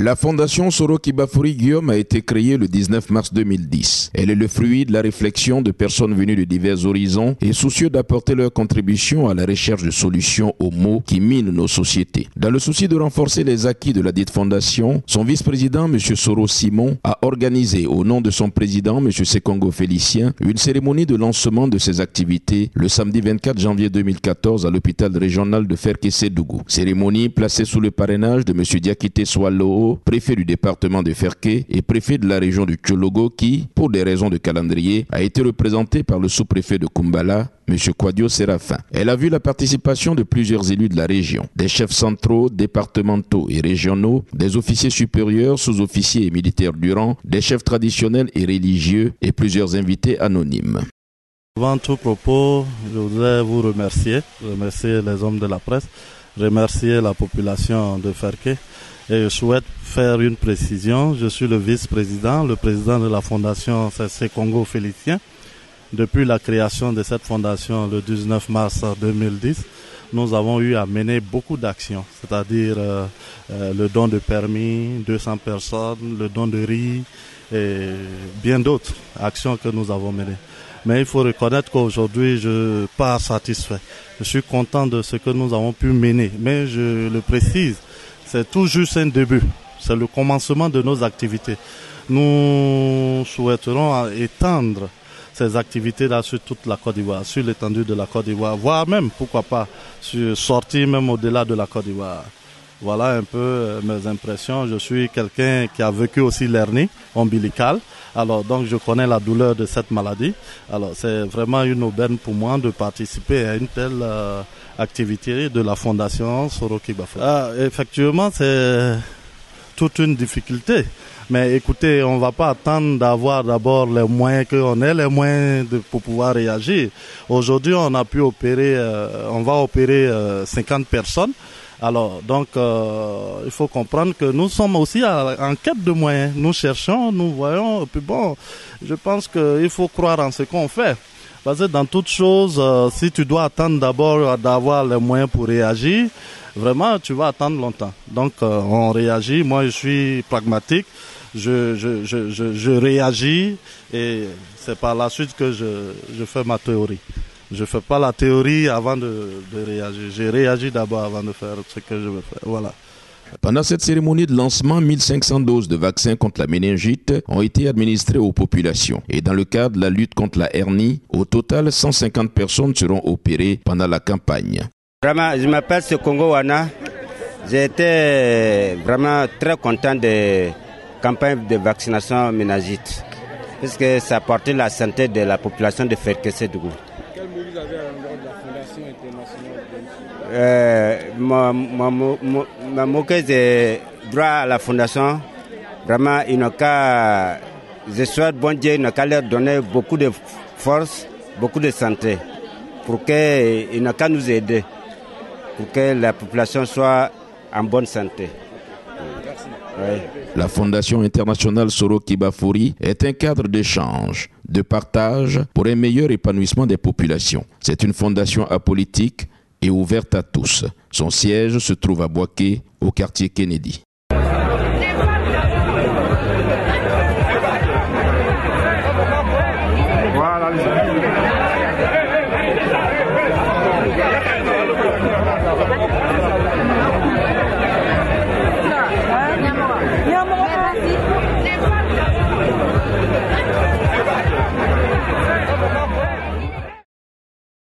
La fondation Soro Kibafuri Guillaume a été créée le 19 mars 2010. Elle est le fruit de la réflexion de personnes venues de divers horizons et soucieux d'apporter leur contribution à la recherche de solutions aux maux qui minent nos sociétés. Dans le souci de renforcer les acquis de la dite fondation, son vice-président, M. Soro Simon, a organisé au nom de son président, M. Sekongo Félicien, une cérémonie de lancement de ses activités le samedi 24 janvier 2014 à l'hôpital régional de Ferké-Sédougou. Cérémonie placée sous le parrainage de M. Diakité Swalo, préfet du département de Ferké et préfet de la région du Tchologo qui, pour des raisons de calendrier, a été représenté par le sous-préfet de Kumbala, M. Kwadio Séraphin. Elle a vu la participation de plusieurs élus de la région, des chefs centraux, départementaux et régionaux, des officiers supérieurs, sous-officiers et militaires du rang, des chefs traditionnels et religieux et plusieurs invités anonymes. Avant tout propos, je voudrais vous remercier les hommes de la presse, remercier la population de Ferké. Et je souhaite faire une précision. Je suis le vice-président, le président de la fondation Sekongo Félicien. Depuis la création de cette fondation le 19 mars 2010, nous avons eu à mener beaucoup d'actions, c'est-à-dire le don de permis, 200 personnes, le don de riz et bien d'autres actions que nous avons menées. Mais il faut reconnaître qu'aujourd'hui, je ne suis pas satisfait. Je suis content de ce que nous avons pu mener, mais je le précise, c'est tout juste un début, c'est le commencement de nos activités. Nous souhaiterons étendre ces activités-là sur toute la Côte d'Ivoire, sur l'étendue de la Côte d'Ivoire, voire même, pourquoi pas, sortir même au-delà de la Côte d'Ivoire. Voilà un peu mes impressions. Je suis quelqu'un qui a vécu aussi l'hernie ombilicale. Alors donc je connais la douleur de cette maladie. Alors c'est vraiment une aubaine pour moi de participer à une telle activité de la fondation Soro Kibafuri. Effectivement, c'est toute une difficulté. Mais écoutez, on ne va pas attendre d'avoir d'abord les moyens qu'on ait, les moyens pour pouvoir réagir. Aujourd'hui, on a pu opérer, on va opérer 50 personnes. Alors, donc, il faut comprendre que nous sommes aussi en quête de moyens. Nous cherchons, nous voyons, et puis bon, je pense qu'il faut croire en ce qu'on fait. Parce que dans toute chose, si tu dois attendre d'abord d'avoir les moyens pour réagir, vraiment, tu vas attendre longtemps. Donc, on réagit. Moi, je suis pragmatique. Je réagis et c'est par la suite que je fais ma théorie. Je ne fais pas la théorie avant de réagir. Je réagis d'abord avant de faire ce que je veux faire. Voilà. Pendant cette cérémonie de lancement, 1500 doses de vaccins contre la méningite ont été administrées aux populations. Et dans le cadre de la lutte contre la hernie, au total, 150 personnes seront opérées pendant la campagne. Vraiment, je m'appelle Sekongo Wana. J'ai été vraiment très content de la campagne de vaccination méningite, puisque ça a apporté la santé de la population de Ferké-Sédougou. Quel mot vous avez à l'endroit de la Fondation internationale? Ma moquette de droit à la Fondation, vraiment, il n'a qu'à, je souhaite bon Dieu, il n'a qu'à leur donner beaucoup de force, beaucoup de santé, pour qu'il n'a qu'à nous aider, pour que la population soit en bonne santé. Oui. La Fondation internationale Soro Kibafuri est un cadre d'échange, de partage pour un meilleur épanouissement des populations. C'est une fondation apolitique et ouverte à tous. Son siège se trouve à Boaké, au quartier Kennedy.